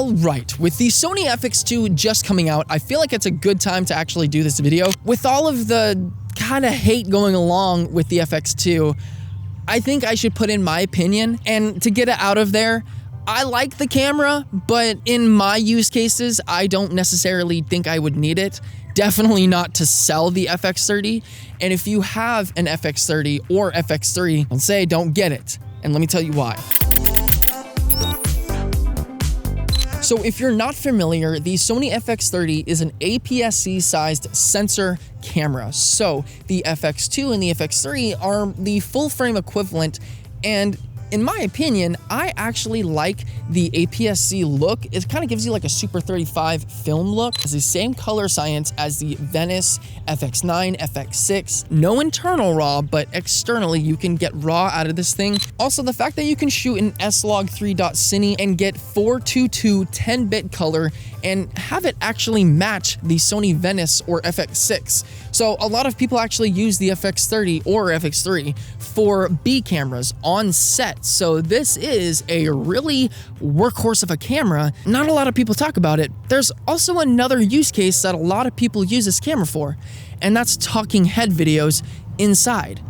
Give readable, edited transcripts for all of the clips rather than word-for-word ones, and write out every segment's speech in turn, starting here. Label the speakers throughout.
Speaker 1: Alright, with the Sony FX2 just coming out, I feel like it's a good time to actually do this video. With all of the kind of hate going along with the FX2, I think I should put in my opinion, and to get it out of there, I like the camera, but in my use cases, I don't necessarily think I would need it. Definitely not to sell the FX30, and if you have an FX30 or FX3, I'll say don't get it, and let me tell you why. So if you're not familiar, the Sony FX30 is an APS-C sized sensor camera. So the FX2 and the FX3 are the full frame equivalent, and in my opinion, I actually like the APS-C look. It kind of gives you like a Super 35 film look. It's the same color science as the Venice FX9, FX6. No internal RAW, but externally you can get RAW out of this thing. Also, the fact that you can shoot in S-Log3.Cine and get 422 10-bit color and have it actually match the Sony Venice or FX6. So a lot of people actually use the FX30 or FX3 for B cameras on set. So this is a really workhorse of a camera. Not a lot of people talk about it. There's also another use case that a lot of people use this camera for, and that's talking head videos inside.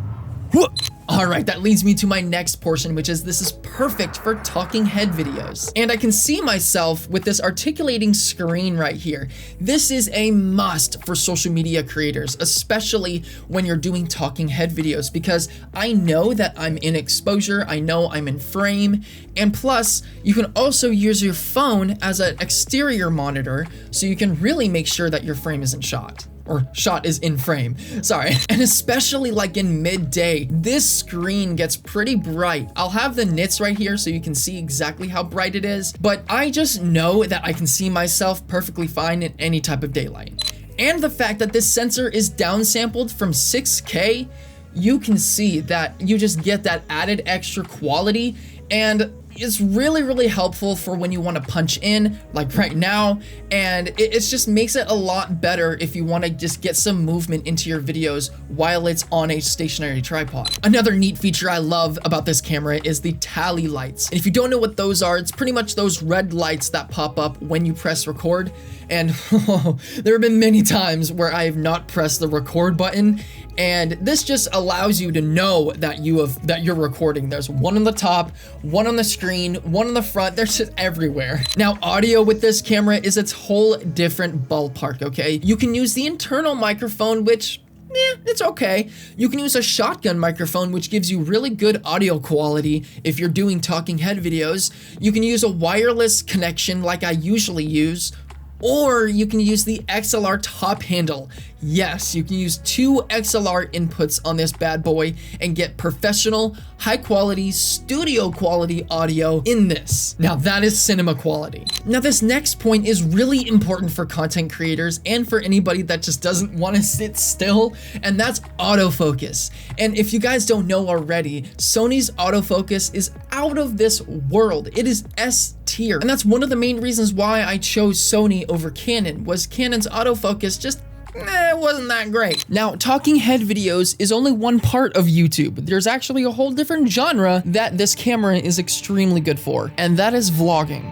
Speaker 1: All right, that leads me to my next portion, which is this is perfect for talking head videos. And I can see myself with this articulating screen right here. This is a must for social media creators, especially when you're doing talking head videos, because I know that I'm in exposure, I know I'm in frame, and plus you can also use your phone as an exterior monitor so you can really make sure that your frame isn't shot. Or shot is in frame, sorry. And especially like in midday, this screen gets pretty bright. I'll have the nits right here so you can see exactly how bright it is, but I just know that I can see myself perfectly fine in any type of daylight. And the fact that this sensor is downsampled from 6K, you can see that you just get that added extra quality, and it's really, really helpful for when you want to punch in, like right now, and it just makes it a lot better if you want to just get some movement into your videos while it's on a stationary tripod. Another neat feature I love about this camera is the tally lights. And if you don't know what those are, it's pretty much those red lights that pop up when you press record. And there have been many times where I have not pressed the record button, and this just allows you to know that you're recording. There's one on the top, one on the screen, one on the front. They're just everywhere. Now, audio with this camera is its whole different ballpark, okay? You can use the internal microphone, which it's okay. You can use a shotgun microphone, which gives you really good audio quality if you're doing talking head videos. You can use a wireless connection like I usually use, or you can use the XLR top handle. Yes, you can use 2 XLR inputs on this bad boy and get professional, high quality, studio quality audio in this. Now that is cinema quality. Now this next point is really important for content creators and for anybody that just doesn't want to sit still, and that's autofocus. And if you guys don't know already, Sony's autofocus is out of this world. It is S tier. And that's one of the main reasons why I chose Sony over Canon, was Canon's autofocus just it wasn't that great. Now, talking head videos is only one part of YouTube. There's actually a whole different genre that this camera is extremely good for, and that is vlogging.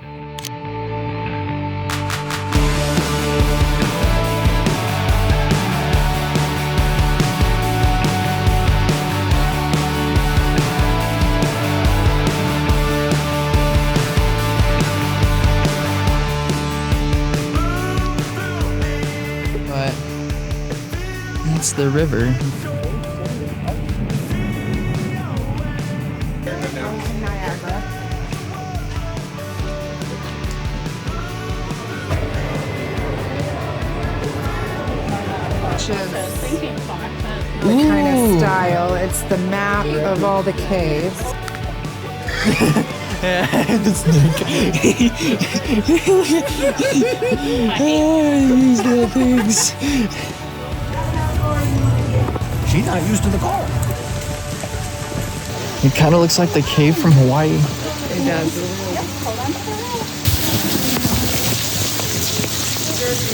Speaker 1: That's the river.
Speaker 2: The kind of style. It's the map of all the caves.
Speaker 1: The snake. These little pigs.
Speaker 3: She's not used to the cold.
Speaker 1: It kind of looks like the cave from Hawaii.
Speaker 2: It does.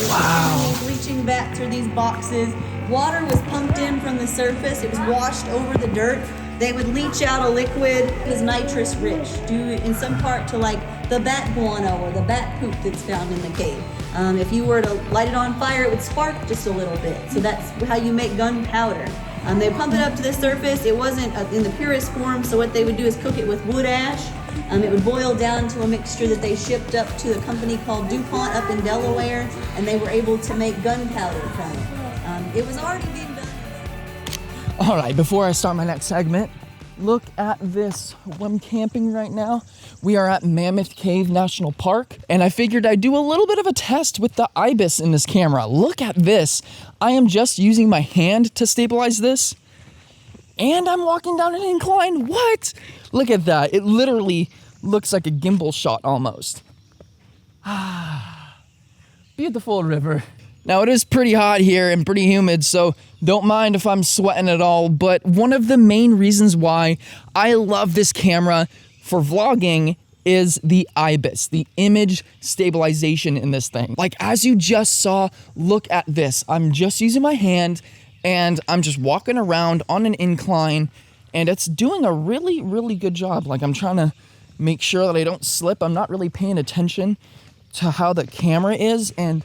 Speaker 1: Wow.
Speaker 4: Bleaching back through these boxes. Water was pumped in from the surface. It was washed over the dirt. they would leach out a liquid that was nitrous rich, due in some part to like the bat guano or the bat poop that's found in the cave. If you were to light it on fire, it would spark just a little bit. So that's how you make gunpowder. They pump it up to the surface. It wasn't in the purest form, so what they would do is cook it with wood ash. It would boil down to a mixture that they shipped up to a company called DuPont up in Delaware, and they were able to make gunpowder from it. It was already being done.
Speaker 1: All right, before I start my next segment, look at this. I'm camping right now. We are at Mammoth Cave National Park, and I figured I'd do a little bit of a test with the IBIS in this camera. Look at this. I am just using my hand to stabilize this, and I'm walking down an incline. What? Look at that. It literally looks like a gimbal shot almost. Beautiful river. Now, it is pretty hot here and pretty humid, so don't mind if I'm sweating at all, but one of the main reasons why I love this camera for vlogging is the IBIS, the image stabilization in this thing. Like, as you just saw, look at this. I'm just using my hand, and I'm just walking around on an incline, and it's doing a really, really good job. Like, I'm trying to make sure that I don't slip. I'm not really paying attention to how the camera is, and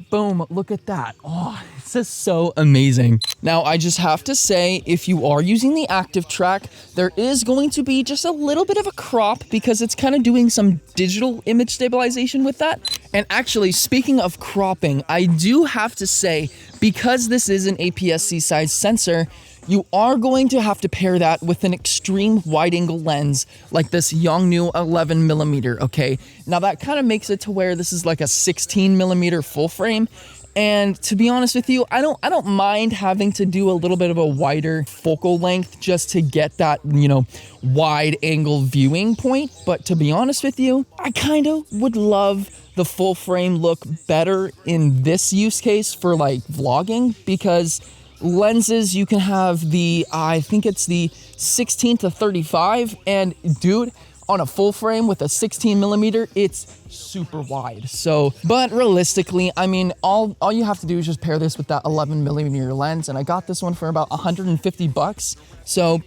Speaker 1: boom, look at that. Oh, this is so amazing. Now, I just have to say, if you are using the active track, there is going to be just a little bit of a crop because it's kind of doing some digital image stabilization with that. And actually, speaking of cropping, I do have to say, because this is an APS-C size sensor, you are going to have to pair that with an extreme wide angle lens like this Yongnuo 11mm, okay? Now that kind of makes it to where this is like a 16mm full frame. And to be honest with you, I don't mind having to do a little bit of a wider focal length just to get that, you know, wide angle viewing point. But to be honest with you, I kind of would love the full frame look better in this use case for like vlogging, because lenses, you can have the, I think it's the 16 to 35, and dude, on a full frame with a 16mm, it's super wide. So, but realistically, I mean, all you have to do is just pair this with that 11mm lens, and I got this one for about 150 bucks. So,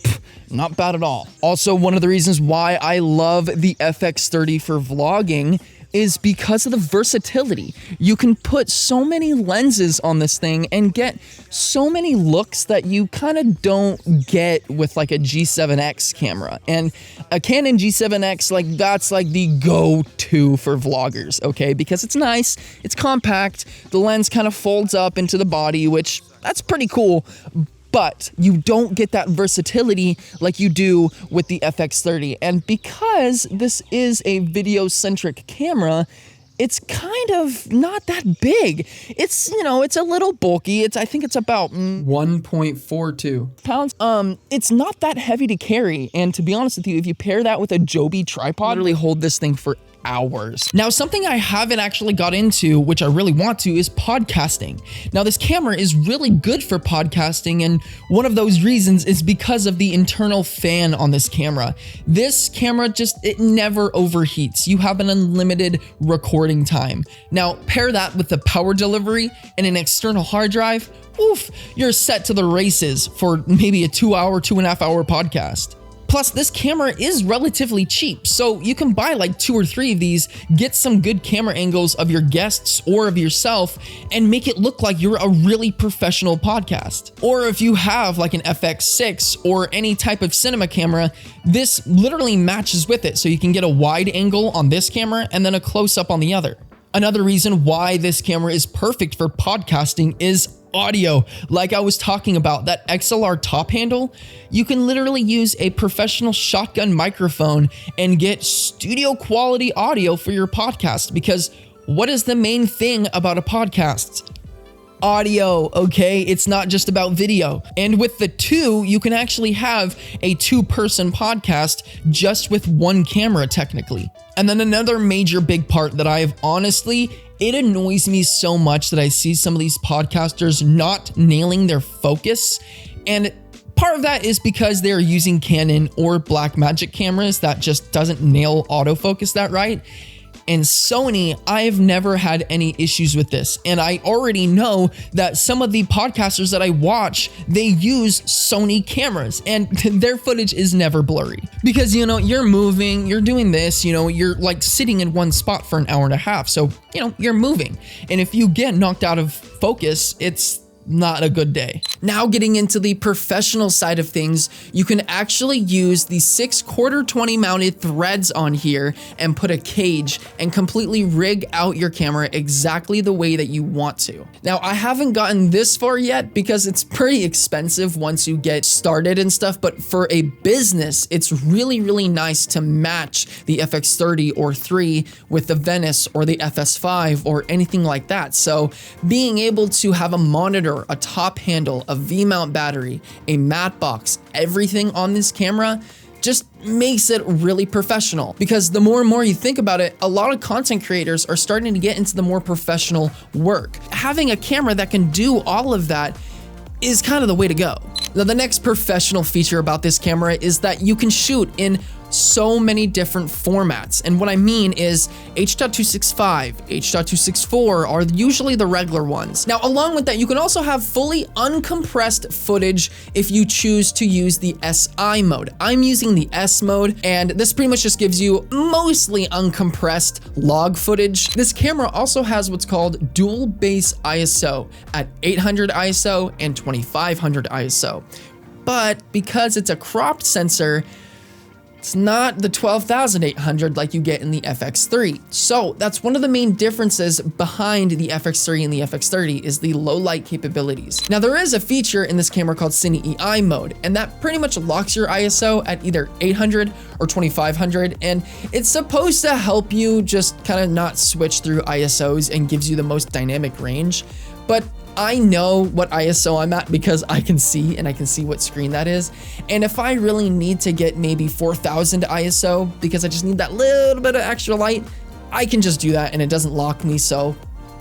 Speaker 1: not bad at all. Also, one of the reasons why I love the FX30 for vlogging is because of the versatility. You can put so many lenses on this thing and get so many looks that you kind of don't get with like a G7X camera. And a Canon G7X, like that's like the go-to for vloggers, okay? Because it's nice, it's compact, the lens kind of folds up into the body, which that's pretty cool. But you don't get that versatility like you do with the FX30. And because this is a video-centric camera, it's kind of not that big. It's, you know, it's a little bulky. I think it's about 1.42 pounds. It's not that heavy to carry. And to be honest with you, if you pair that with a Joby tripod, literally hold this thing for hours. Now, something I haven't actually got into, which I really want to, is podcasting. Now, this camera is really good for podcasting, and one of those reasons is because of the internal fan on this camera. This camera it never overheats. You have an unlimited recording time. Now, pair that with the power delivery and an external hard drive, oof, you're set to the races for maybe a 2.5 hour podcast. Plus, this camera is relatively cheap, so you can buy like 2 or 3 of these, get some good camera angles of your guests or of yourself, and make it look like you're a really professional podcast. Or if you have like an FX6 or any type of cinema camera, this literally matches with it, so you can get a wide angle on this camera and then a close-up on the other. Another reason why this camera is perfect for podcasting is audio. Like I was talking about, that XLR top handle, you can literally use a professional shotgun microphone and get studio quality audio for your podcast, because what is the main thing about a podcast? Audio, okay? It's not just about video. And with the 2, you can actually have a 2-person podcast just with 1 camera technically. And then another major big part that I have, honestly, it annoys me so much that I see some of these podcasters not nailing their focus. And part of that is because they're using Canon or Blackmagic cameras that just doesn't nail autofocus that right. And Sony, I've never had any issues with this. And I already know that some of the podcasters that I watch, they use Sony cameras and their footage is never blurry. Because, you know, you're moving, you're doing this, you know, you're like sitting in one spot for an hour and a half. So, you know, you're moving. And if you get knocked out of focus, it's not a good day. Now getting into the professional side of things, you can actually use the 6/4 20 mounted threads on here and put a cage and completely rig out your camera exactly the way that you want to. Now, I haven't gotten this far yet because it's pretty expensive once you get started and stuff, but for a business, it's really, really nice to match the FX30 or 3 with the Venice or the FS5 or anything like that. So being able to have a monitor, a top handle, a V-mount battery, a matte box, everything on this camera just makes it really professional. Because the more and more you think about it, a lot of content creators are starting to get into the more professional work. Having a camera that can do all of that is kind of the way to go. Now, the next professional feature about this camera is that you can shoot in so many different formats. And what I mean is H.265, H.264 are usually the regular ones. Now, along with that, you can also have fully uncompressed footage if you choose to use the SI mode. I'm using the S mode, and this pretty much just gives you mostly uncompressed log footage. This camera also has what's called dual base ISO at 800 ISO and 2500 ISO. But because it's a cropped sensor, it's not the 12,800 like you get in the FX3. So that's one of the main differences behind the FX3 and the FX30 is the low light capabilities. Now, there is a feature in this camera called Cine EI mode, and that pretty much locks your ISO at either 800 or 2500, and it's supposed to help you just kind of not switch through ISOs and gives you the most dynamic range. But I know what ISO I'm at because I can see, and I can see what screen that is. And if I really need to get maybe 4000 ISO because I just need that little bit of extra light, I can just do that and it doesn't lock me, so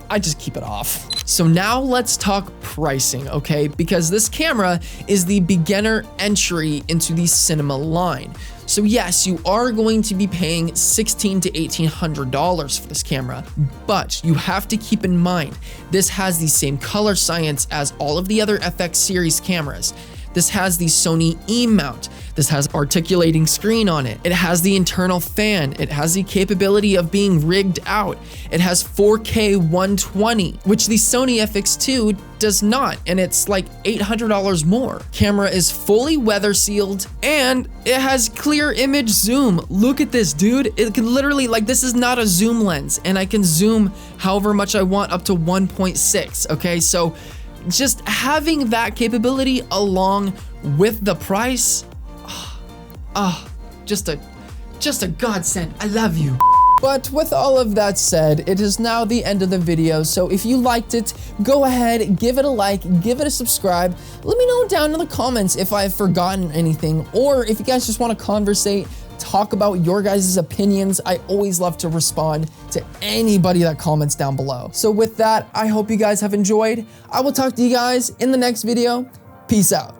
Speaker 1: I just keep it off. So now let's talk pricing, okay? Because this camera is the beginner entry into the cinema line. So yes, you are going to be paying $1,600 to $1,800 for this camera, but you have to keep in mind, this has the same color science as all of the other FX series cameras. This has the Sony E mount. This has articulating screen on it. It has the internal fan. It has the capability of being rigged out. It has 4K 120, which the Sony FX2 does not, and it's like $800 more. Camera is fully weather sealed and it has clear image zoom. Look at this, dude. It can literally, like, this is not a zoom lens, and I can zoom however much I want up to 1.6, okay? So just having that capability along with the price, just a godsend. I love you. But with all of that said, it is now the end of the video. So if you liked it, go ahead, give it a like, give it a subscribe. Let me know down in the comments if I've forgotten anything, or if you guys just want to conversate, talk about your guys' opinions. I always love to respond to anybody that comments down below. So with that, I hope you guys have enjoyed. I will talk to you guys in the next video. Peace out.